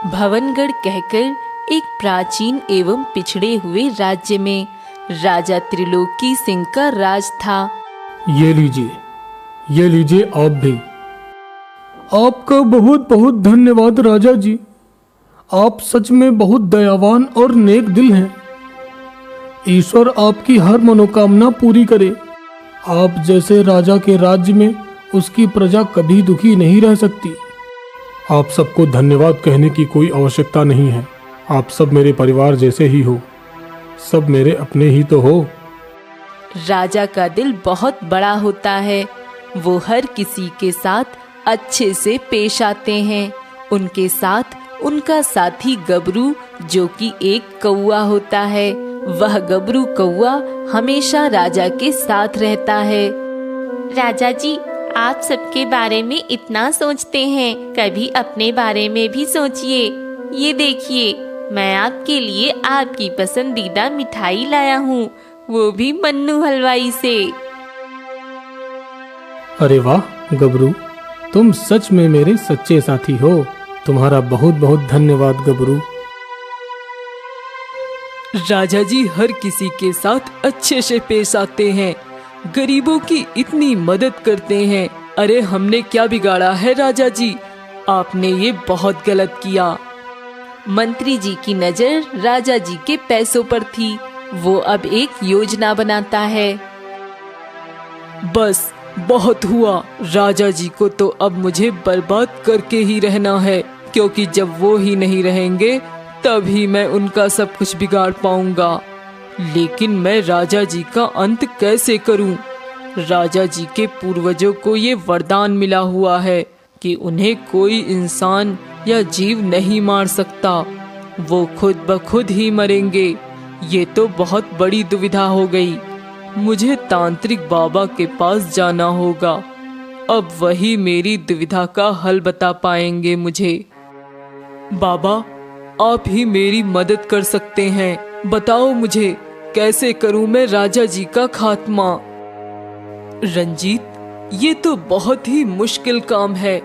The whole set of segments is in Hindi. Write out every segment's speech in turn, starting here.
भवनगढ़ कहकर एक प्राचीन एवं पिछड़े हुए राज्य में राजा त्रिलोकी सिंह का राज था। ये लीजिए आप भी। आपका बहुत बहुत धन्यवाद राजा जी। आप सच में बहुत दयावान और नेक दिल हैं। ईश्वर आपकी हर मनोकामना पूरी करे। आप जैसे राजा के राज्य में उसकी प्रजा कभी दुखी नहीं रह सकती। आप सबको धन्यवाद कहने की कोई आवश्यकता नहीं है। आप सब मेरे परिवार जैसे ही हो, सब मेरे अपने ही तो हो। राजा का दिल बहुत बड़ा होता है। वो हर किसी के साथ अच्छे से पेश आते हैं। उनके साथ उनका साथी गबरू, जो कि एक कौआ होता है, वह गबरू कौआ हमेशा राजा के साथ रहता है। राजा जी, आप सबके बारे में इतना सोचते हैं, कभी अपने बारे में भी सोचिए। ये देखिए, मैं आपके लिए आपकी पसंदीदा मिठाई लाया हूँ, वो भी मन्नू हलवाई से। अरे वाह गबरू, तुम सच में मेरे सच्चे साथी हो। तुम्हारा बहुत बहुत धन्यवाद गबरू। राजा जी हर किसी के साथ अच्छे से पेश आते हैं, गरीबों की इतनी मदद करते हैं। अरे हमने क्या बिगाड़ा है राजा जी, आपने ये बहुत गलत किया। मंत्री जी की नजर राजा जी के पैसों पर थी। वो अब एक योजना बनाता है। बस बहुत हुआ, राजा जी को तो अब मुझे बर्बाद करके ही रहना है, क्योंकि जब वो ही नहीं रहेंगे तभी मैं उनका सब कुछ बिगाड़ पाऊंगा। लेकिन मैं राजा जी का अंत कैसे करूं? राजा जी के पूर्वजों को ये वरदान मिला हुआ है कि उन्हें कोई इंसान या जीव नहीं मार सकता, वो खुद ब खुद ही मरेंगे। ये तो बहुत बड़ी दुविधा हो गई। मुझे तांत्रिक बाबा के पास जाना होगा। अब वही मेरी दुविधा का हल बता पाएंगे मुझे। बाबा, आप ही मेरी मदद कर सकते हैं। बताओ मुझे कैसे करूं मैं राजा जी का खात्मा। रंजीत, ये तो बहुत ही मुश्किल काम है,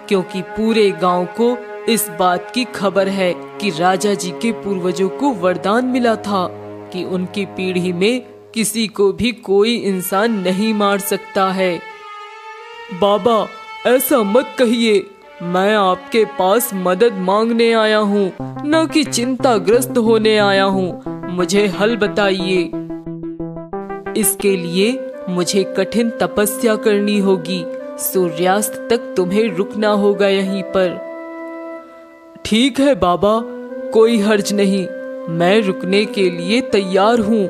क्योंकि पूरे गांव को इस बात की खबर है कि राजा जी के पूर्वजों को वरदान मिला था कि उनकी पीढ़ी में किसी को भी कोई इंसान नहीं मार सकता है। बाबा, ऐसा मत कहिए। मैं आपके पास मदद मांगने आया हूँ, न कि चिंताग्रस्त होने आया हूँ। मुझे हल बताइए। इसके लिए मुझे कठिन तपस्या करनी होगी। सूर्यास्त तक तुम्हें रुकना होगा यहीं पर। ठीक है बाबा, कोई हर्ज नहीं, मैं रुकने के लिए तैयार हूँ।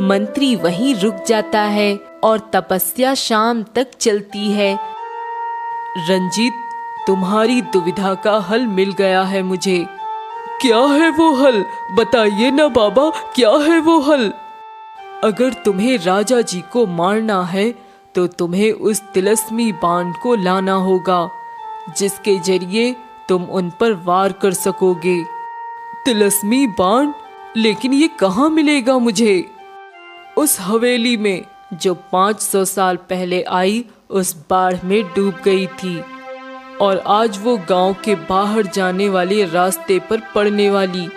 मंत्री वहीं रुक जाता है और तपस्या शाम तक चलती है। रंजीत, तुम्हारी दुविधा का हल मिल गया है मुझे। क्या है वो हल? बताइए ना बाबा, क्या है वो हल? अगर तुम्हें राजा जी को मारना है तो तुम्हें उस तिलस्मी बाण को लाना होगा, जिसके जरिए तुम उन पर वार कर सकोगे। तिलस्मी बाण? लेकिन ये कहाँ मिलेगा मुझे? उस हवेली में जो 500 साल पहले आई उस बाढ़ में डूब गई थी, और आज वो गांव के बाहर जाने वाले रास्ते पर पड़ने वाली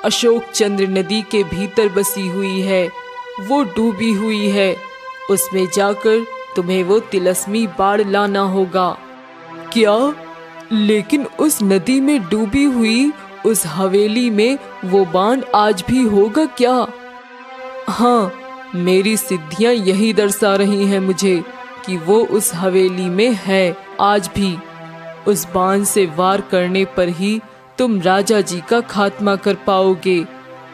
अशोक चंद्र नदी के भीतर बसी हुई है। वो डूबी हुई है। उसमें जाकर तुम्हें वो तिलस्मी बाढ़ लाना होगा। क्या? लेकिन उस नदी में डूबी हुई उस हवेली में वो बाण आज भी होगा क्या? हाँ, मेरी सिद्धियां यही दर्शा रही हैं मुझे कि वो उस हवेली में है आज भी। उस बाण से वार करने पर ही तुम राजा जी का खात्मा कर पाओगे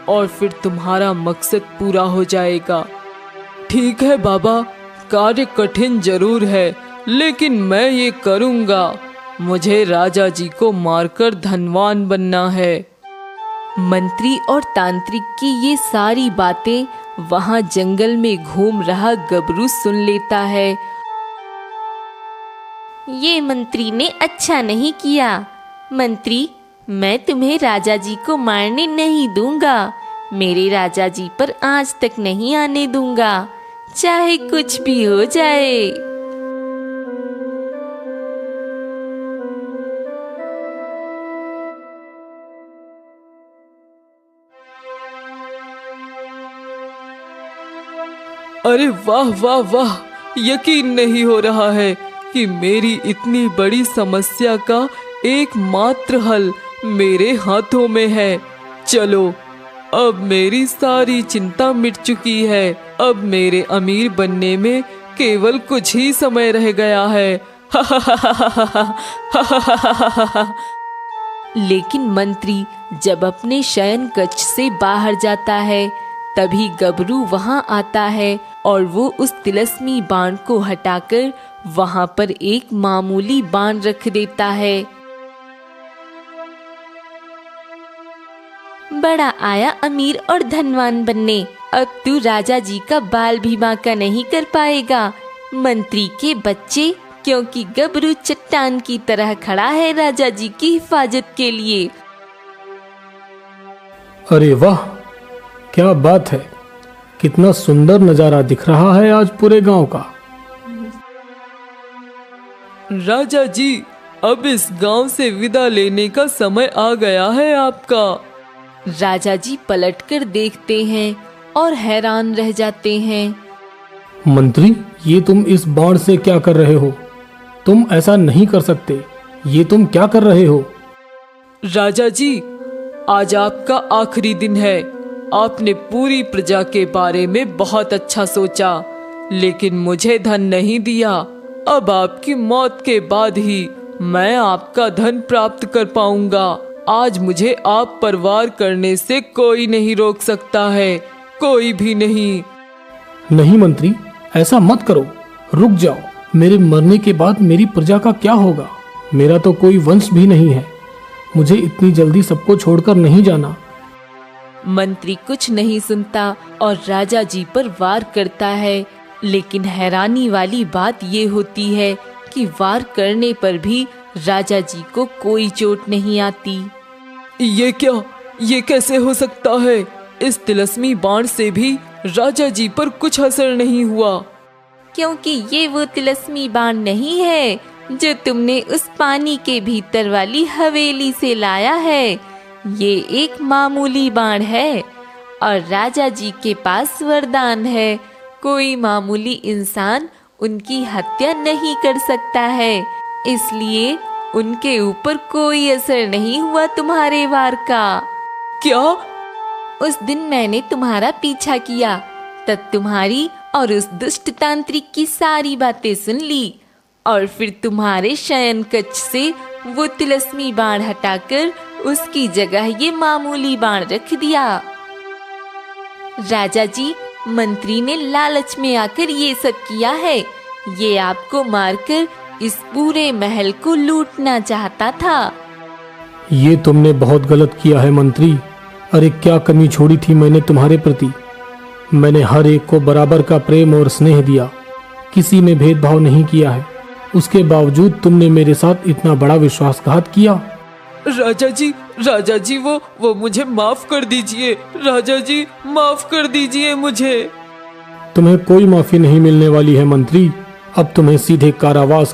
और फिर तुम्हारा मकसद पूरा हो जाएगा। ठीक है बाबा, कार्य कठिन जरूर है, लेकिन मैं ये करूँगा। मुझे राजा जी को मारकर धनवान बनना है। मंत्री और तांत्रिक की ये सारी बातें वहां जंगल में घूम रहा गबरू सुन लेता है। ये मंत्री ने अच्छा नहीं किया। मंत्री, मैं तुम्हें राजा जी को मारने नहीं दूंगा। मेरे राजा जी पर आज तक नहीं आने दूंगा, चाहे कुछ भी हो जाए। अरे वाह वाह वाह, यकीन नहीं हो रहा है कि मेरी इतनी बड़ी समस्या का एकमात्र हल मेरे हाथों में है। चलो, अब मेरी सारी चिंता मिट चुकी है। अब मेरे अमीर बनने में केवल कुछ ही समय रह गया है। लेकिन मंत्री जब अपने शयन कक्ष से बाहर जाता है, तभी गबरू वहां आता है और वो उस तिलस्मी बाण को हटाकर वहां पर एक मामूली बाण रख देता है। बड़ा आया अमीर और धनवान बनने। अब तू राजा जी का बाल भी बांका नहीं कर पाएगा, मंत्री के बच्चे, क्योंकि गबरू चट्टान की तरह खड़ा है राजा जी की हिफाजत के लिए। अरे वाह, क्या बात है! कितना सुंदर नजारा दिख रहा है आज पूरे गांव का। राजा जी, अब इस गांव से विदा लेने का समय आ गया है आपका। राजा जी पलटकर देखते हैं और हैरान रह जाते हैं। मंत्री, ये तुम इस बाण से क्या कर रहे हो? तुम ऐसा नहीं कर सकते। ये तुम क्या कर रहे हो? राजा जी, आज आपका आखिरी दिन है। आपने पूरी प्रजा के बारे में बहुत अच्छा सोचा, लेकिन मुझे धन नहीं दिया। अब आपकी मौत के बाद ही मैं आपका धन प्राप्त कर पाऊंगा। आज मुझे आप पर वार करने से कोई नहीं रोक सकता है, कोई भी नहीं। नहीं मंत्री, ऐसा मत करो। रुक जाओ। मेरे मरने के बाद मेरी प्रजा का क्या होगा? मेरा तो कोई वंश भी नहीं है। मुझे इतनी जल्दी सबको छोड़कर नहीं जाना। मंत्री कुछ नहीं सुनता और राजा जी पर वार करता है। लेकिन हैरानी वाली बात ये होती है कि वार करने पर भी राजा जी को कोई चोट नहीं आती। ये क्या? ये कैसे हो सकता है? इस तिलस्मी बाण से भी राजा जी पर कुछ असर नहीं हुआ। क्योंकि ये वो तिलस्मी बाण नहीं है जो तुमने उस पानी के भीतर वाली हवेली से लाया है। ये एक मामूली बाण है और राजा जी के पास वरदान है। कोई मामूली इंसान उनकी हत्या नहीं कर सकता है, इसलिए उनके ऊपर कोई असर नहीं हुआ तुम्हारे वार का। क्या? उस दिन मैंने तुम्हारा पीछा किया, तब तुम्हारी और उस दुष्ट तांत्रिक की सारी बातें सुन ली और फिर तुम्हारे शयन कक्ष से वो तिलस्मी बाण हटाकर उसकी जगह ये मामूली बाण रख दिया। राजा जी, मंत्री ने लालच में आकर ये सब किया है। ये आपको मारकर इस पूरे महल को लूटना चाहता था। ये तुमने बहुत गलत किया है मंत्री। अरे क्या कमी छोड़ी थी मैंने तुम्हारे प्रति? मैंने हर एक को बराबर का प्रेम और स्नेह दिया, किसी में भेदभाव नहीं किया है। उसके बावजूद तुमने मेरे साथ इतना बड़ा विश्वासघात किया। राजा जी वो मुझे माफ कर दीजिए। राजा जी, माफ कर दीजिए मुझे। तुम्हें कोई माफी नहीं मिलने वाली है मंत्री। अब तुम्हें सीधे कारावास